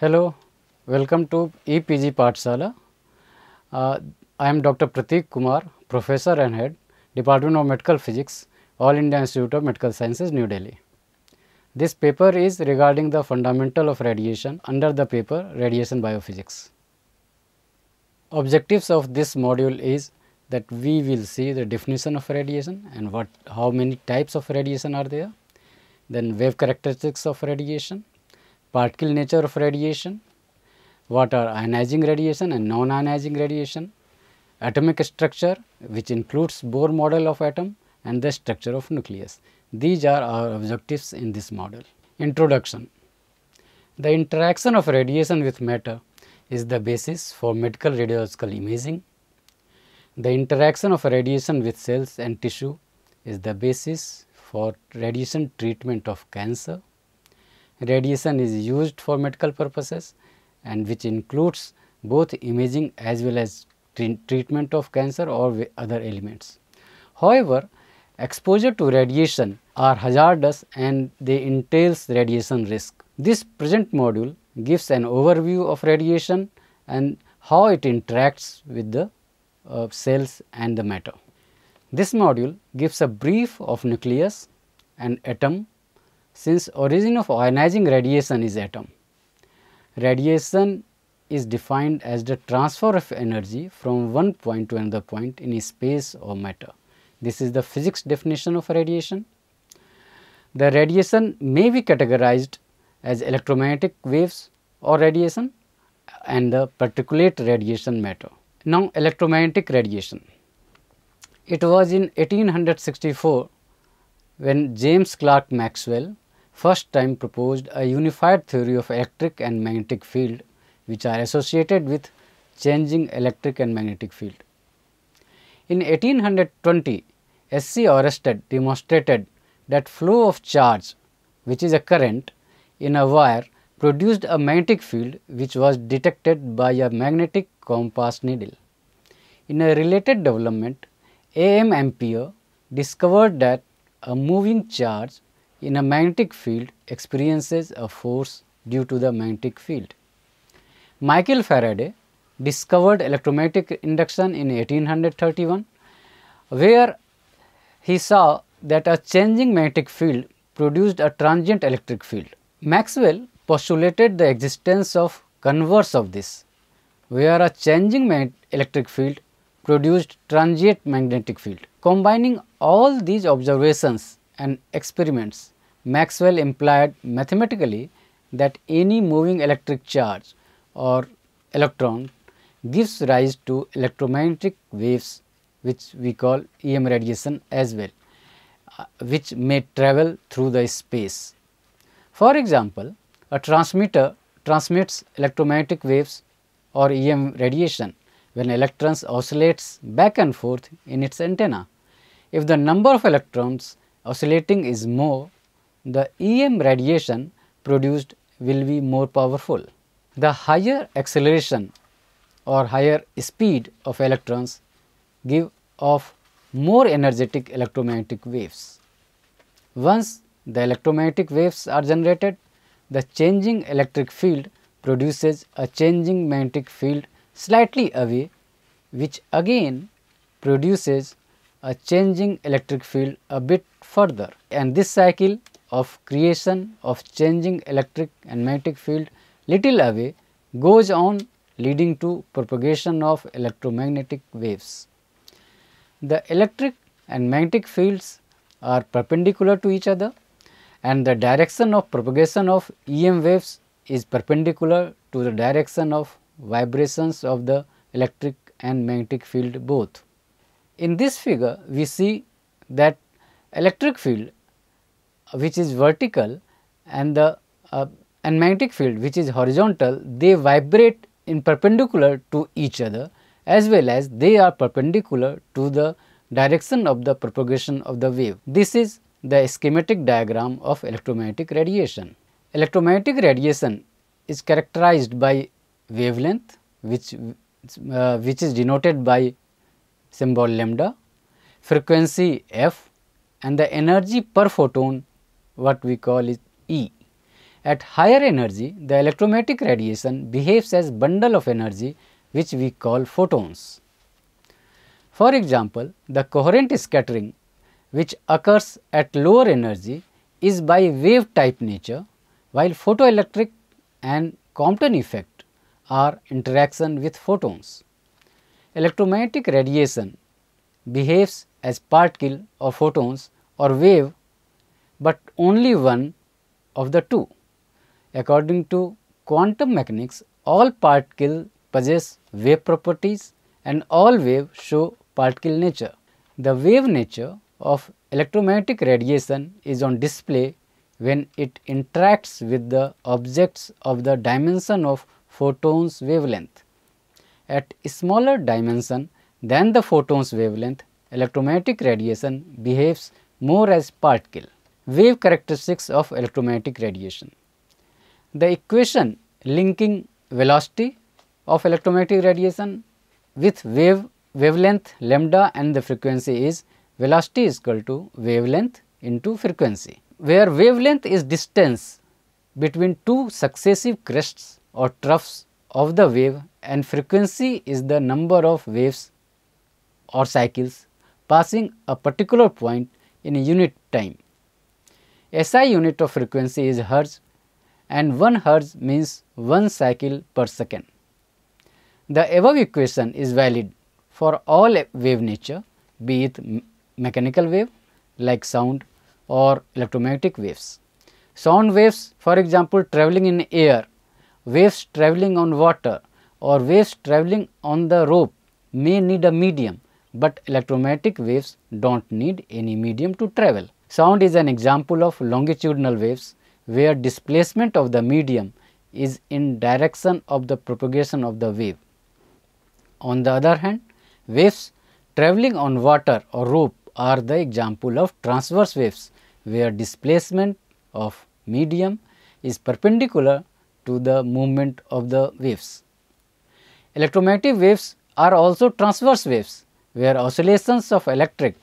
Hello, welcome to EPG Pathshala. I am Dr. Prateek Kumar, Professor and Head, Department of Medical Physics, All India Institute of Medical Sciences, New Delhi. This paper is regarding the fundamental of radiation under the paper Radiation Biophysics. Objectives of this module is that we will see the definition of radiation and how many types of radiation are there, then wave characteristics of radiation, particle nature of radiation, what are ionizing radiation and non-ionizing radiation, atomic structure which includes Bohr model of atom and the structure of nucleus. These are our objectives in this module. Introduction. The interaction of radiation with matter is the basis for medical radiological imaging. The interaction of radiation with cells and tissue is the basis for radiation treatment of cancer. Radiation is used for medical purposes and which includes both imaging as well as treatment of cancer or other elements. However, exposure to radiation are hazardous and they entails radiation risk. This present module gives an overview of radiation and how it interacts with the cells and the matter. This module gives a brief of nucleus and atom. Since origin of ionizing radiation is atom, radiation is defined as the transfer of energy from one point to another point in a space or matter. This is the physics definition of radiation. The radiation may be categorized as electromagnetic waves or radiation and the particulate radiation matter. Now, electromagnetic radiation. It was in 1864 when James Clerk Maxwell first time proposed a unified theory of electric and magnetic field which are associated with changing electric and magnetic field. In 1820, S.C. Oersted demonstrated that flow of charge, which is a current in a wire, produced a magnetic field which was detected by a magnetic compass needle. In a related development, A.M. Ampere discovered that a moving charge in a magnetic field experiences a force due to the magnetic field. Michael Faraday discovered electromagnetic induction in 1831, where he saw that a changing magnetic field produced a transient electric field. Maxwell postulated the existence of converse of this, where a changing electric field produced transient magnetic field. Combining all these observations and experiments, Maxwell implied mathematically that any moving electric charge or electron gives rise to electromagnetic waves which we call EM radiation as well, which may travel through the space. For example, a transmitter transmits electromagnetic waves or EM radiation when electrons oscillates back and forth in its antenna. If the number of electrons oscillating is more, the EM radiation produced will be more powerful. The higher acceleration or higher speed of electrons give off more energetic electromagnetic waves. Once the electromagnetic waves are generated, the changing electric field produces a changing magnetic field slightly away, which again produces a changing electric field a bit further, and this cycle of creation of changing electric and magnetic field little away goes on, leading to propagation of electromagnetic waves. The electric and magnetic fields are perpendicular to each other and the direction of propagation of EM waves is perpendicular to the direction of vibrations of the electric and magnetic field both. In this figure, we see that electric field which is vertical and the magnetic field which is horizontal, they vibrate in perpendicular to each other as well as they are perpendicular to the direction of the propagation of the wave. This is the schematic diagram of electromagnetic radiation. Electromagnetic radiation is characterized by wavelength, which is denoted by symbol lambda, frequency f, and the energy per photon, what we call is E. At higher energy, the electromagnetic radiation behaves as bundle of energy, which we call photons. For example, the coherent scattering which occurs at lower energy is by wave type nature, while photoelectric and Compton effect are interaction with photons. Electromagnetic radiation behaves as particle or photons or wave, but only one of the two. According to quantum mechanics, all particles possess wave properties and all waves show particle nature. The wave nature of electromagnetic radiation is on display when it interacts with the objects of the dimension of photons wavelength. At smaller dimension than the photons wavelength, electromagnetic radiation behaves more as particle. Wave characteristics of electromagnetic radiation. The equation linking velocity of electromagnetic radiation with wavelength lambda and the frequency is velocity is equal to wavelength into frequency, where wavelength is distance between two successive crests or troughs of the wave and frequency is the number of waves or cycles passing a particular point in a unit time. SI unit of frequency is hertz and 1 hertz means 1 cycle per second. The above equation is valid for all wave nature, be it mechanical wave like sound or electromagnetic waves. Sound waves, for example, traveling in air, waves traveling on water or waves traveling on the rope may need a medium, but electromagnetic waves do not need any medium to travel. Sound is an example of longitudinal waves where displacement of the medium is in direction of the propagation of the wave. On the other hand, waves traveling on water or rope are the example of transverse waves where displacement of medium is perpendicular to the movement of the waves. Electromagnetic waves are also transverse waves where oscillations of electric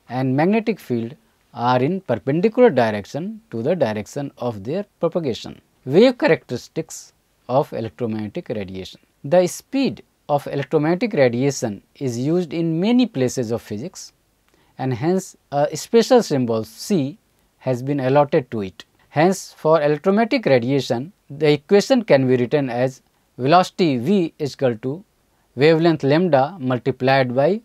and magnetic field are in perpendicular direction to the direction of their propagation. Wave characteristics of electromagnetic radiation. The speed of electromagnetic radiation is used in many places of physics and hence a special symbol C has been allotted to it. Hence, for electromagnetic radiation, the equation can be written as velocity v is equal to wavelength lambda multiplied by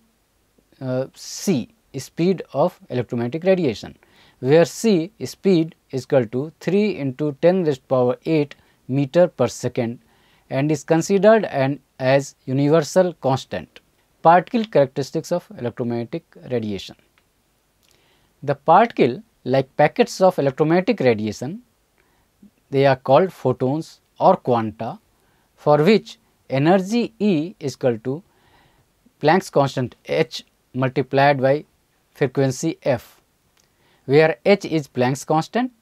c, speed of electromagnetic radiation, where c speed is equal to 3 into 10 raised to power 8 meter per second and is considered as universal constant. Particle characteristics of electromagnetic radiation. The particle, like packets of electromagnetic radiation, they are called photons or quanta, for which energy E is equal to Planck's constant h multiplied by frequency f, where h is Planck's constant,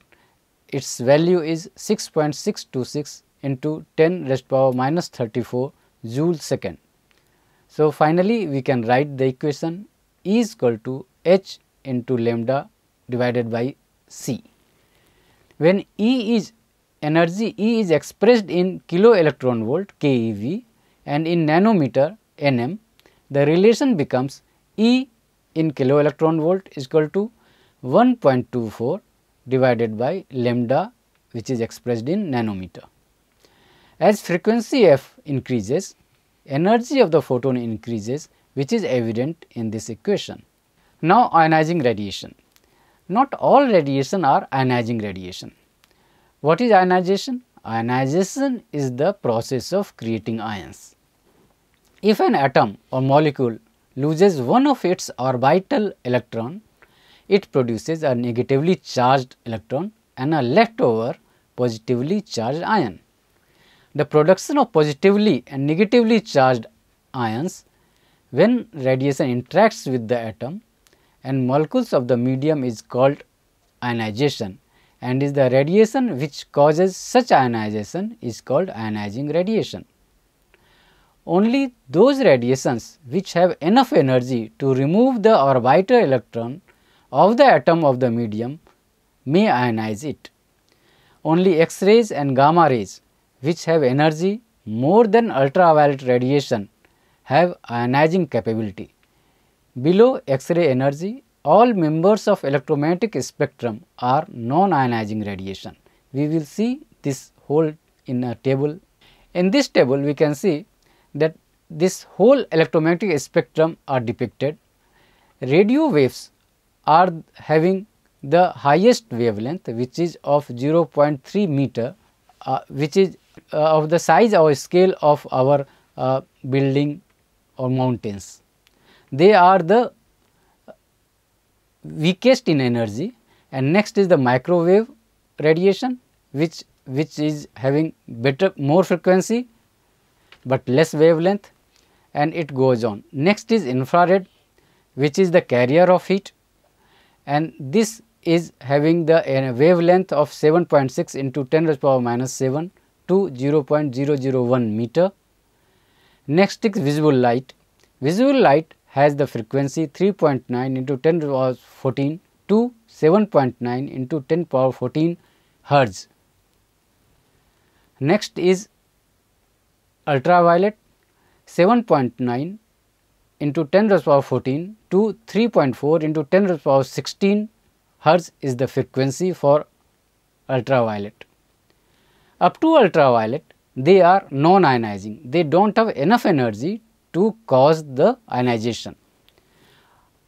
its value is 6.626 into 10 raised to power minus 34 joule second. So, finally, we can write the equation E is equal to h into lambda divided by c. When energy E is expressed in kilo electron volt keV and in nanometer Nm, the relation becomes E in kilo electron volt is equal to 1.24 divided by lambda, which is expressed in nanometer. As frequency f increases, energy of the photon increases, which is evident in this equation. Now, ionizing radiation. Not all radiation are ionizing radiation. What is ionization? Ionization is the process of creating ions. If an atom or molecule loses one of its orbital electron, it produces a negatively charged electron and a leftover positively charged ion. The production of positively and negatively charged ions when radiation interacts with the atom and molecules of the medium is called ionization, and is the radiation which causes such ionization is called ionizing radiation. Only those radiations which have enough energy to remove the orbital electron of the atom of the medium may ionize it. Only X-rays and gamma rays which have energy more than ultraviolet radiation have ionizing capability. Below X-ray energy, all members of electromagnetic spectrum are non-ionizing radiation. We will see this whole in a table. In this table, we can see that this whole electromagnetic spectrum are depicted. Radio waves are having the highest wavelength, which is of 0.3 meter, which is of the size or scale of our building or mountains. They are the weakest in energy, and next is the microwave radiation, which is having more frequency but less wavelength, and it goes on. Next is infrared, which is the carrier of heat, and this is having the wavelength of 7.6 into 10 raised to the power minus 7 to 0.001 meter. Next is visible light. Visible light has the frequency 3.9 into 10 to the power 14 to 7.9 into 10 to the power 14 hertz. Next is ultraviolet, 7.9 into 10 to the power 14 to 3.4 into 10 to the power 16 hertz is the frequency for ultraviolet. Up to ultraviolet, they are non-ionizing. They do not have enough energy to cause the ionization.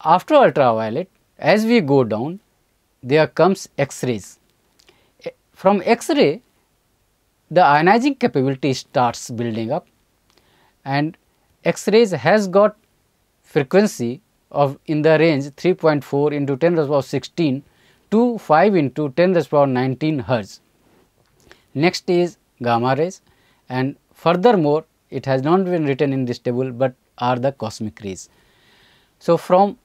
After ultraviolet, as we go down, there comes X-rays. From X-ray, the ionizing capability starts building up, and X-rays has got frequency of in the range 3.4 into 10 to the power 16 to 5 into 10 to the power 19 hertz. Next is gamma rays, and furthermore it has not been written in this table, but are the cosmic rays. So, from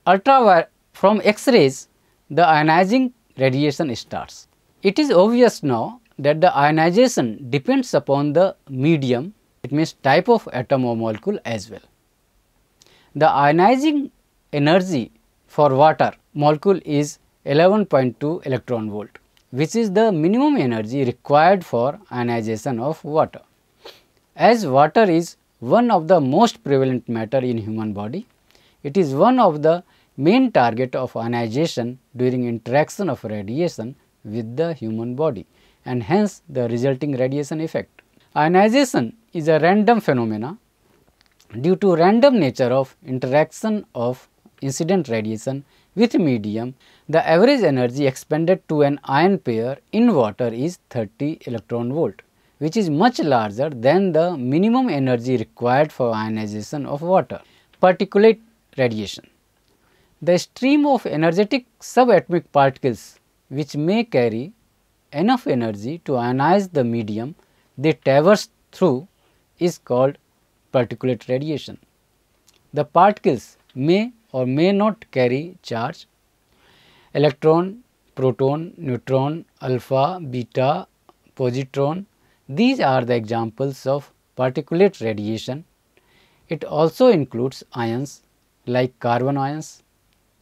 X-rays, the ionizing radiation starts. It is obvious now that the ionization depends upon the medium, it means type of atom or molecule as well. The ionizing energy for water molecule is 11.2 electron volt, which is the minimum energy required for ionization of water. As water is one of the most prevalent matter in human body, it is one of the main target of ionization during interaction of radiation with the human body, and hence the resulting radiation effect. Ionization is a random phenomena due to random nature of interaction of incident radiation with medium. The average energy expended to an ion pair in water is 30 electron volt, which is much larger than the minimum energy required for ionization of water. Particulate radiation. The stream of energetic subatomic particles which may carry enough energy to ionize the medium they traverse through is called particulate radiation. The particles may or may not carry charge. Electron, proton, neutron, alpha, beta, positron, these are the examples of particulate radiation. It also includes ions like carbon ions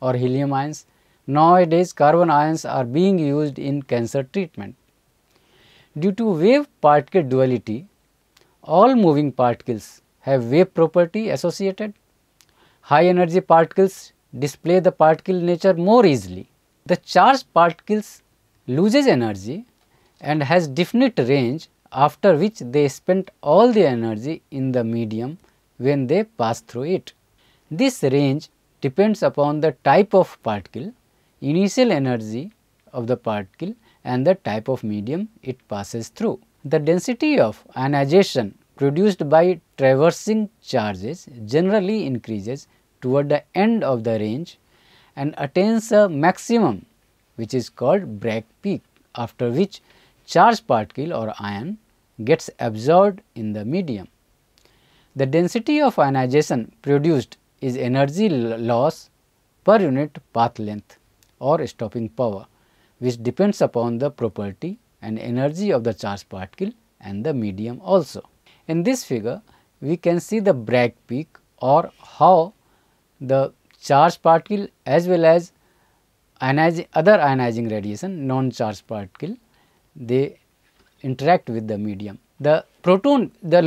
or helium ions. Nowadays, carbon ions are being used in cancer treatment. Due to wave particle duality, all moving particles have wave property associated. High energy particles display the particle nature more easily. The charged particles loses energy and has definite range, after which they spend all the energy in the medium when they pass through it. This range depends upon the type of particle, initial energy of the particle, and the type of medium it passes through. The density of ionization produced by traversing charges generally increases toward the end of the range and attains a maximum, which is called Bragg peak, after which charged particle or ion gets absorbed in the medium. The density of ionization produced is energy loss per unit path length or stopping power, which depends upon the property and energy of the charged particle and the medium also. In this figure, we can see the Bragg peak, or how the charged particle as well as other ionizing radiation, non-charged particle, they interact with the medium. The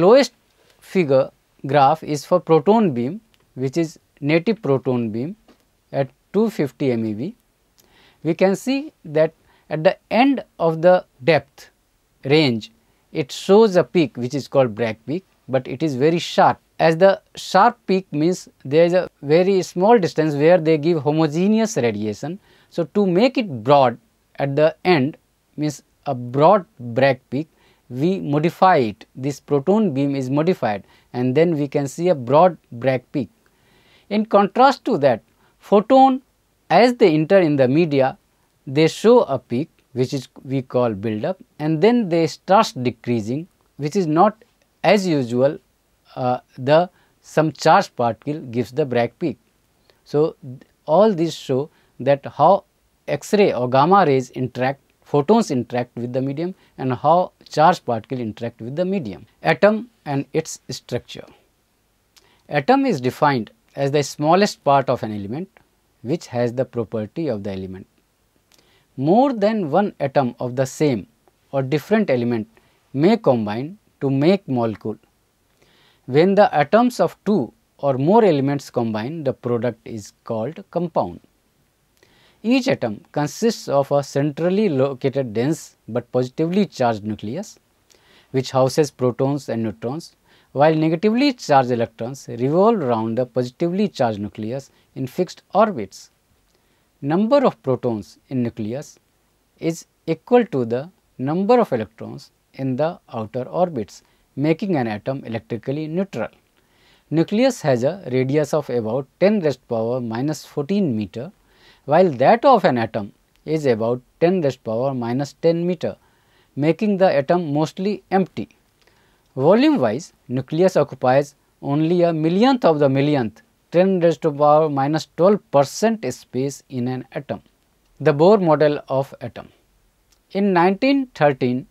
lowest figure graph is for proton beam, which is native proton beam at 250 MeV. We can see that at the end of the depth range, it shows a peak which is called Bragg peak, but it is very sharp. As the sharp peak means there is a very small distance where they give homogeneous radiation. So, to make it broad at the end, means a broad Bragg peak, we modify it. This proton beam is modified, and then we can see a broad Bragg peak. In contrast to that, photon, as they enter in the media, they show a peak which is we call build up, and then they start decreasing, which is not as usual. Some charged particle gives the Bragg peak. So, all these show that how X-ray or gamma rays interact, photons interact with the medium, and how charged particle interact with the medium. Atom and its structure. Atom is defined as the smallest part of an element which has the property of the element. More than one atom of the same or different element may combine to make molecule. When the atoms of two or more elements combine, the product is called compound. Each atom consists of a centrally located dense but positively charged nucleus, which houses protons and neutrons, while negatively charged electrons revolve around the positively charged nucleus in fixed orbits. Number of protons in nucleus is equal to the number of electrons in the outer orbits, making an atom electrically neutral. Nucleus has a radius of about 10 raised to power minus 14 meter, while that of an atom is about 10 raised to power minus 10 meter, making the atom mostly empty. Volume wise, nucleus occupies only a millionth of the millionth, 10 raised to power minus 12% space in an atom. The Bohr model of atom. In 1913,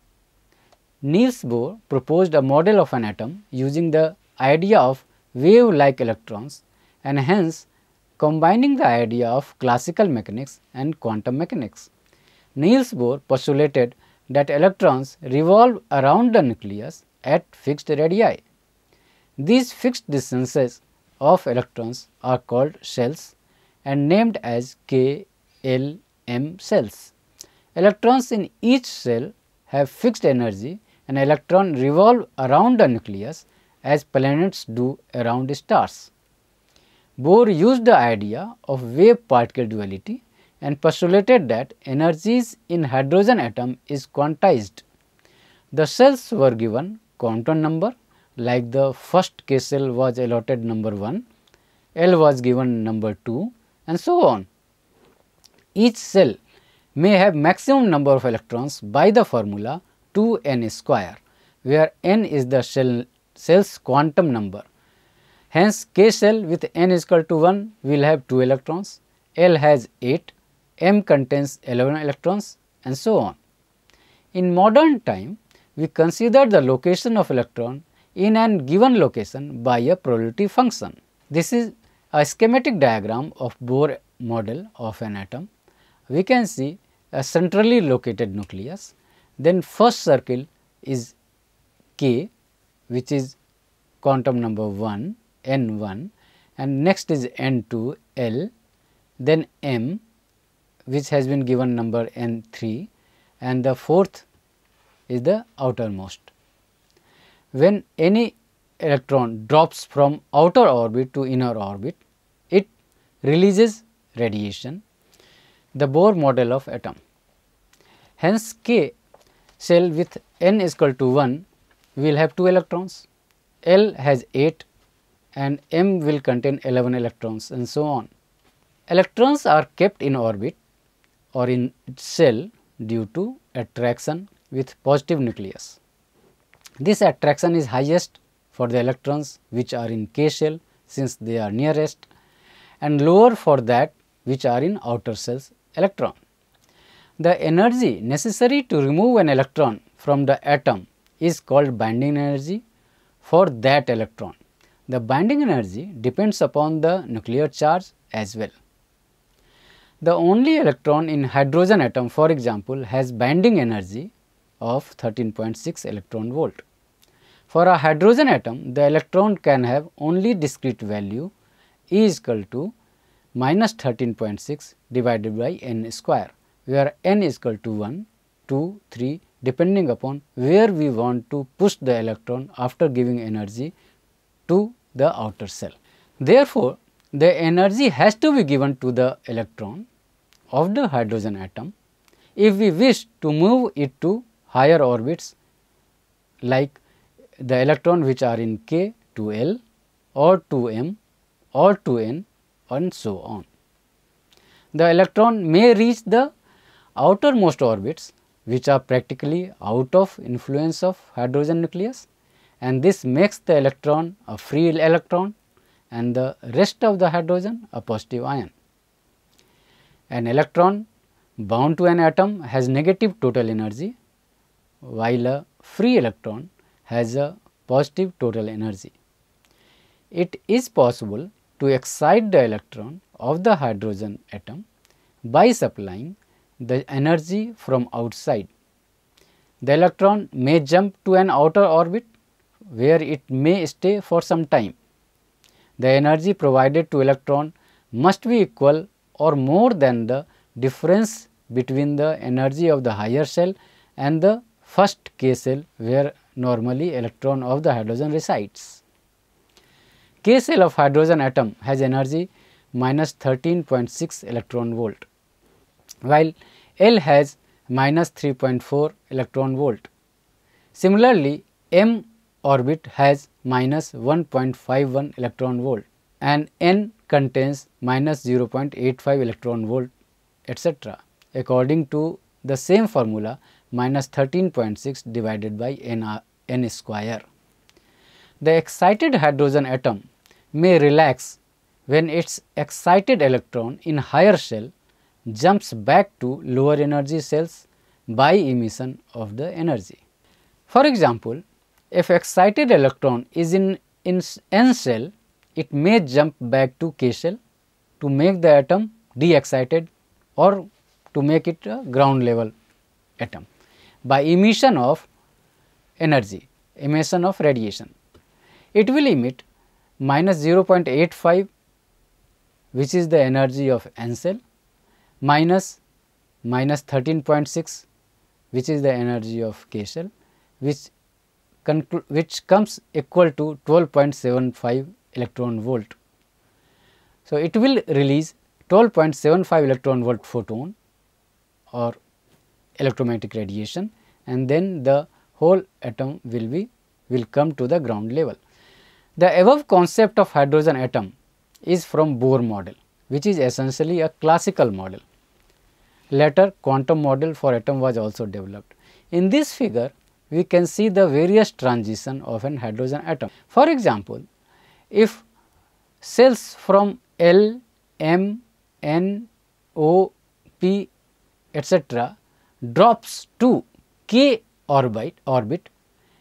Niels Bohr proposed a model of an atom using the idea of wave-like electrons, and hence combining the idea of classical mechanics and quantum mechanics. Niels Bohr postulated that electrons revolve around the nucleus at fixed radii. These fixed distances of electrons are called shells and named as K, L, M cells. Electrons in each cell have fixed energy, and electrons revolve around the nucleus as planets do around stars. Bohr used the idea of wave-particle duality and postulated that energies in hydrogen atom is quantized. The cells were given quantum number, like the first K cell was allotted number 1, L was given number 2, and so on. Each cell may have maximum number of electrons by the formula 2n square, where n is the cell's quantum number. Hence, K cell with n is equal to 1 will have 2 electrons, L has 8, M contains 11 electrons, and so on. In modern time, we consider the location of electron in a given location by a probability function. This is a schematic diagram of Bohr model of an atom. We can see a centrally located nucleus, then first circle is K, which is quantum number 1, N1, and next is N2, L, then M, which has been given number N3, and the fourth is the outermost. When any electron drops from outer orbit to inner orbit, it releases radiation, the Bohr model of atom. Hence, K cell with n is equal to 1 will have 2 electrons, L has 8, and M will contain 11 electrons, and so on. Electrons are kept in orbit or in cell due to attraction with positive nucleus. This attraction is highest for the electrons which are in K shell, since they are nearest, and lower for that which are in outer cells electron. The energy necessary to remove an electron from the atom is called binding energy for that electron. The binding energy depends upon the nuclear charge as well. The only electron in hydrogen atom, for example, has binding energy of 13.6 electron volt. For a hydrogen atom, the electron can have only discrete value E is equal to minus 13.6 divided by n square, where n is equal to 1, 2, 3 depending upon where we want to push the electron after giving energy to the outer shell. Therefore, the energy has to be given to the electron of the hydrogen atom if we wish to move it to higher orbits like the electron which are in k to L or to m or to n and so on. The electron may reach the outermost orbits which are practically out of influence of hydrogen nucleus, and this makes the electron a free electron and the rest of the hydrogen a positive ion. An electron bound to an atom has negative total energy, while a free electron has a positive total energy. It is possible to excite the electron of the hydrogen atom by supplying the energy from outside. The electron may jump to an outer orbit where it may stay for some time. The energy provided to electron must be equal or more than the difference between the energy of the higher shell and the first k shell where normally electron of the hydrogen resides. K shell of hydrogen atom has energy minus 13.6 electron volt, while L has minus 3.4 electron volt. Similarly, M orbit has minus 1.51 electron volt and N contains minus 0.85 electron volt, etc. according to the same formula minus 13.6 divided by n square. The excited hydrogen atom may relax when its excited electron in higher shell jumps back to lower energy shells by emission of the energy. For example, if excited electron is in n shell, it may jump back to k shell to make the atom de-excited or to make it a ground level atom by emission of energy, emission of radiation. It will emit minus 0.85, which is the energy of n shell, minus 13.6, which is the energy of k shell, which comes equal to 12.75 electron volt. So, it will release 12.75 electron volt photon or electromagnetic radiation, and then the whole atom will come to the ground level. The above concept of hydrogen atom is from Bohr model, which is essentially a classical model. Later, quantum model for atom was also developed. In this figure, we can see the various transition of an hydrogen atom. For example, if cells from L, M, N, O, P, etc. drops to k orbit,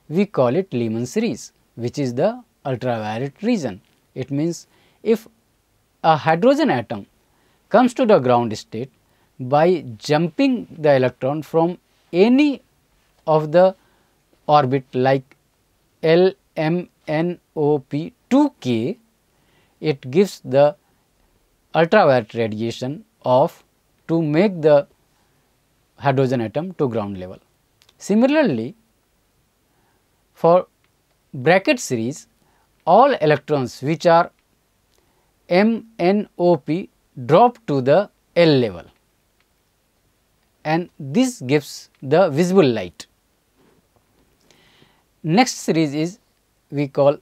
we call it Lyman series, which is the ultraviolet region. It means if a hydrogen atom comes to the ground state by jumping the electron from any of the orbit like L, M, N, O, P to k, it gives the ultraviolet radiation to make the hydrogen atom to ground level. Similarly, for bracket series, all electrons which are M, N, O, P drop to the L level, and this gives the visible light. Next series is we call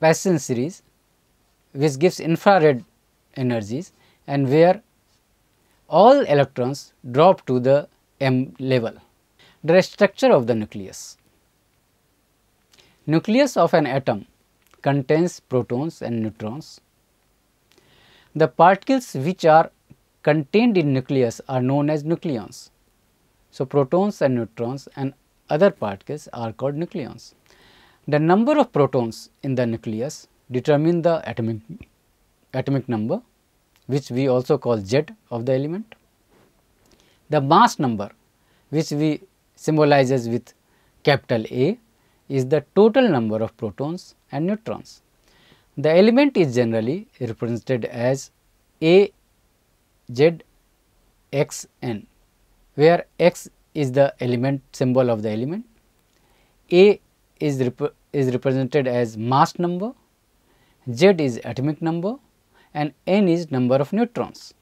Paschen series, which gives infrared energies and where all electrons drop to the M level. The structure of the nucleus. Nucleus of an atom contains protons and neutrons. The particles which are contained in nucleus are known as nucleons. So, protons and neutrons and other particles are called nucleons. The number of protons in the nucleus determine the atomic number, which we also call Z of the element. The mass number, which we symbolizes with capital A, is the total number of protons and neutrons. The element is generally represented as A Z X N, where X is the element symbol of the element, A is represented as mass number, Z is atomic number, and N is number of neutrons.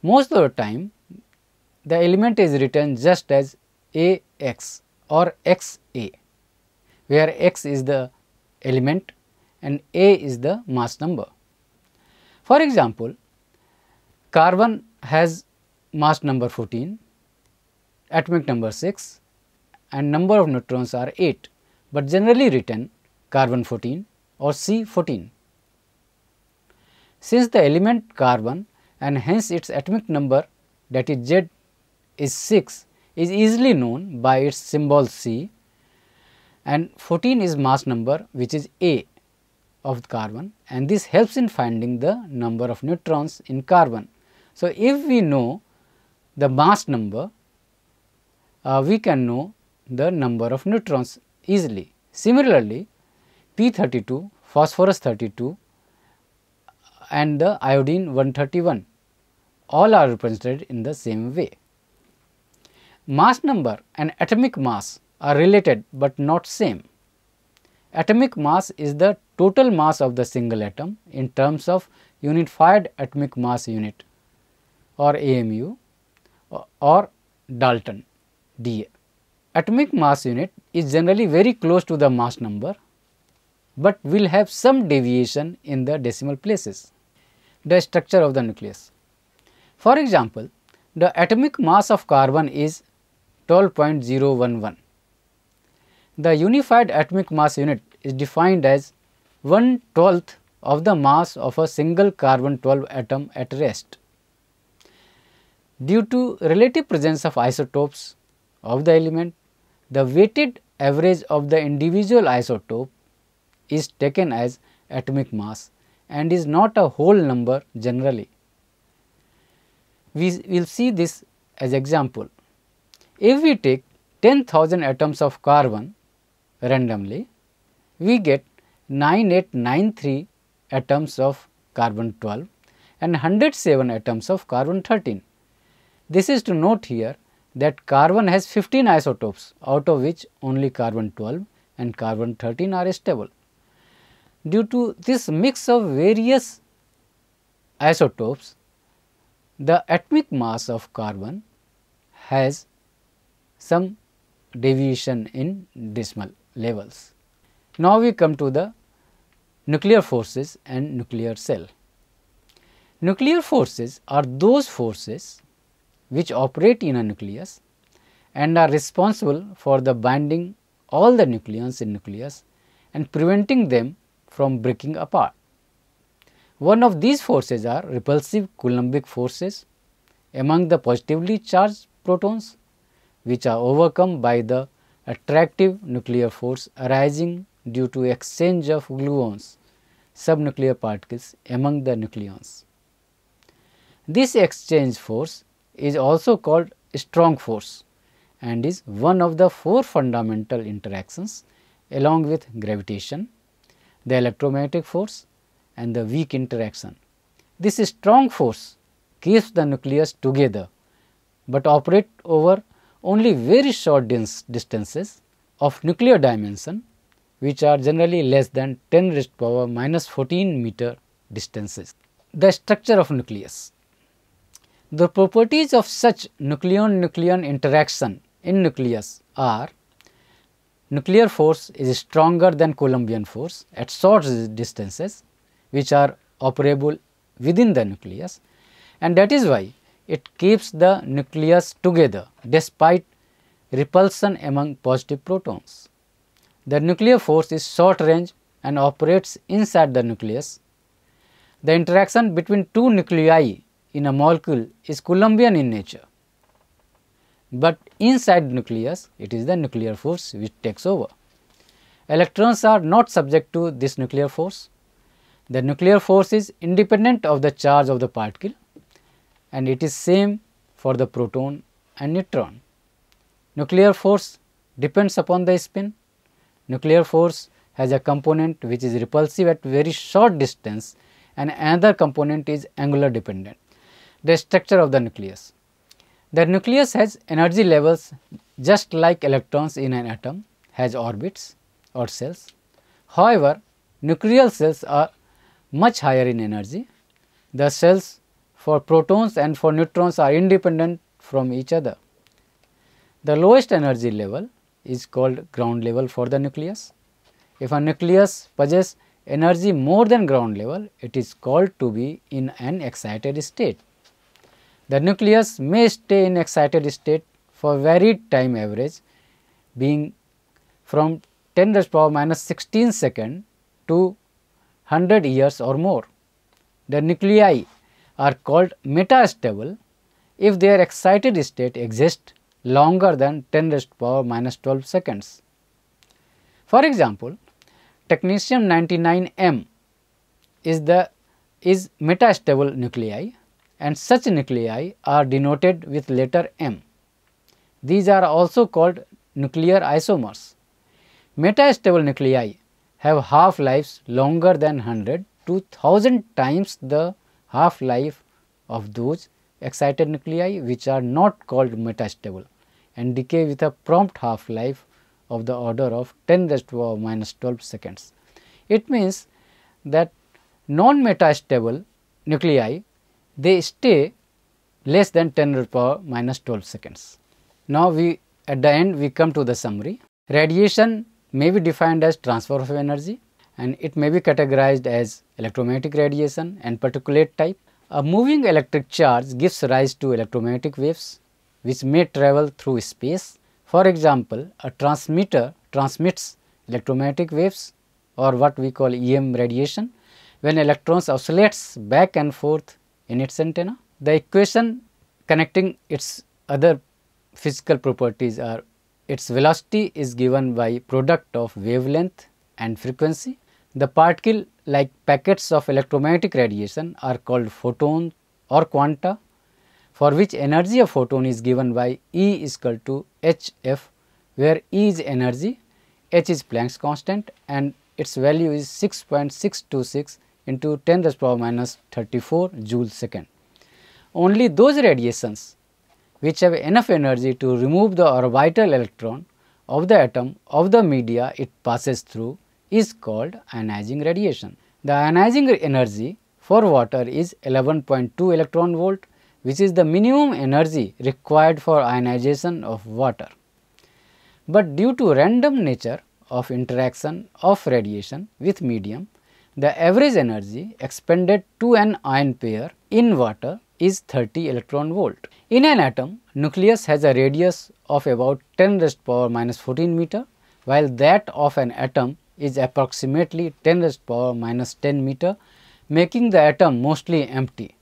Most of the time, the element is written just as AX or XA, where X is the element and A is the mass number. For example, carbon has mass number 14, atomic number 6 and number of neutrons are 8, but generally written carbon 14 or C14. Since the element carbon and hence its atomic number, that is Z, is 6, is easily known by its symbol C, and 14 is mass number, which is A of carbon, and this helps in finding the number of neutrons in carbon. So, if we know the mass number, we can know the number of neutrons easily. Similarly, P32, phosphorus 32 and the iodine 131 all are represented in the same way. Mass number and atomic mass are related, but not same. Atomic mass is the total mass of the single atom in terms of unified atomic mass unit or AMU or Dalton DA. Atomic mass unit is generally very close to the mass number, but will have some deviation in the decimal places. The structure of the nucleus. For example, the atomic mass of carbon is 12.011. The unified atomic mass unit is defined as 1/12 of the mass of a single carbon 12 atom at rest. Due to relative presence of isotopes of the element, the weighted average of the individual isotope is taken as atomic mass and is not a whole number generally. We will see this as example. If we take 10,000 atoms of carbon randomly, we get 9893 atoms of carbon 12 and 107 atoms of carbon 13. This is to note here that carbon has 15 isotopes, out of which only carbon 12 and carbon 13 are stable. Due to this mix of various isotopes, the atomic mass of carbon has some deviation in decimal levels. Now, we come to the nuclear forces and nuclear cell. Nuclear forces are those forces which operate in a nucleus and are responsible for the binding all the nucleons in nucleus and preventing them from breaking apart. One of these forces are repulsive Coulombic forces among the positively charged protons, which are overcome by the attractive nuclear force arising due to exchange of gluons, subnuclear particles, among the nucleons. This exchange force is also called strong force and is one of the four fundamental interactions along with gravitation, the electromagnetic force and the weak interaction. This strong force keeps the nucleus together, but operate over only very short distances of nuclear dimension, which are generally less than 10⁻⁻14 meter distances. The structure of nucleus. The properties of such nucleon-nucleon interaction in nucleus are: nuclear force is stronger than Coulombian force at short distances, which are operable within the nucleus, and that is why it keeps the nucleus together despite repulsion among positive protons. The nuclear force is short range and operates inside the nucleus. The interaction between two nuclei in a molecule is Coulombian in nature, but inside nucleus it is the nuclear force which takes over. Electrons are not subject to this nuclear force. The nuclear force is independent of the charge of the particle, and it is same for the proton and neutron. Nuclear force depends upon the spin. Nuclear force has a component which is repulsive at very short distance, and another component is angular dependent. The structure of the nucleus. The nucleus has energy levels just like electrons in an atom has orbits or cells. However, nuclear cells are much higher in energy. The cells for protons and for neutrons are independent from each other. The lowest energy level is called ground level for the nucleus. If a nucleus possesses energy more than ground level, it is called to be in an excited state. The nucleus may stay in excited state for varied time average being from 10 raised to power minus 16 second to 100 years or more. The nuclei are called metastable if their excited state exists longer than 10 raised to power minus 12 seconds. For example, technetium-99m is metastable nuclei, and such nuclei are denoted with letter M. These are also called nuclear isomers. Metastable nuclei have half-lives longer than 100 to 1000 times the half-life of those excited nuclei which are not called metastable and decay with a prompt half-life of the order of 10 raised to power minus 12 seconds. It means that non-metastable nuclei, they stay less than 10 raised to power minus 12 seconds. Now, at the end we come to the summary. Radiation may be defined as transfer of energy, and it may be categorized as electromagnetic radiation and particulate type. A moving electric charge gives rise to electromagnetic waves which may travel through space. For example, a transmitter transmits electromagnetic waves or what we call EM radiation when electrons oscillates back and forth in its antenna. The equation connecting its other physical properties are its velocity is given by product of wavelength and frequency. The particle like packets of electromagnetic radiation are called photons or quanta, for which energy of photon is given by E is equal to hf, where E is energy, h is Planck's constant, and its value is 6.626 into 10 raised to power minus 34 joule second. Only those radiations which have enough energy to remove the orbital electron of the atom of the media it passes through is called ionizing radiation. The ionizing energy for water is 11.2 electron volt, which is the minimum energy required for ionization of water. But due to random nature of interaction of radiation with medium, the average energy expended to an ion pair in water is 30 electron volt. In an atom, nucleus has a radius of about 10 raised to power minus 14 meter, while that of an atom is approximately 10 raised to power minus 10 meter, making the atom mostly empty.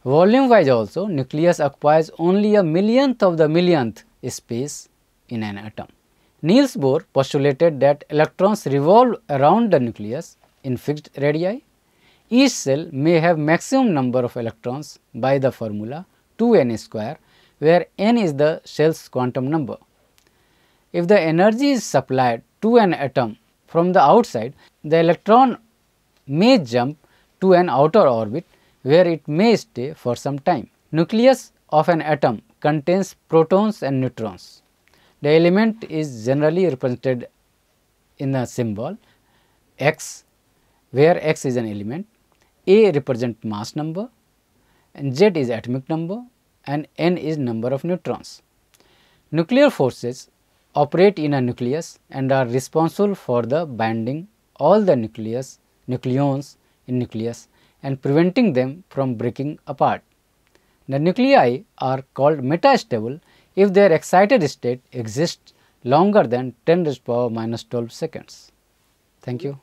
Volume wise also, nucleus occupies only a millionth of the millionth space in an atom. Niels Bohr postulated that electrons revolve around the nucleus in fixed radii. Each cell may have maximum number of electrons by the formula 2n square, where n is the cell's quantum number. If the energy is supplied to an atom from the outside, the electron may jump to an outer orbit where it may stay for some time. Nucleus of an atom contains protons and neutrons. The element is generally represented in a symbol x, where x is an element, A represents mass number, and Z is atomic number, and N is number of neutrons. Nuclear forces operate in a nucleus and are responsible for the binding all the nucleons in nucleus and preventing them from breaking apart. The nuclei are called metastable if their excited state exists longer than 10 raised to power minus 12 seconds. Thank you.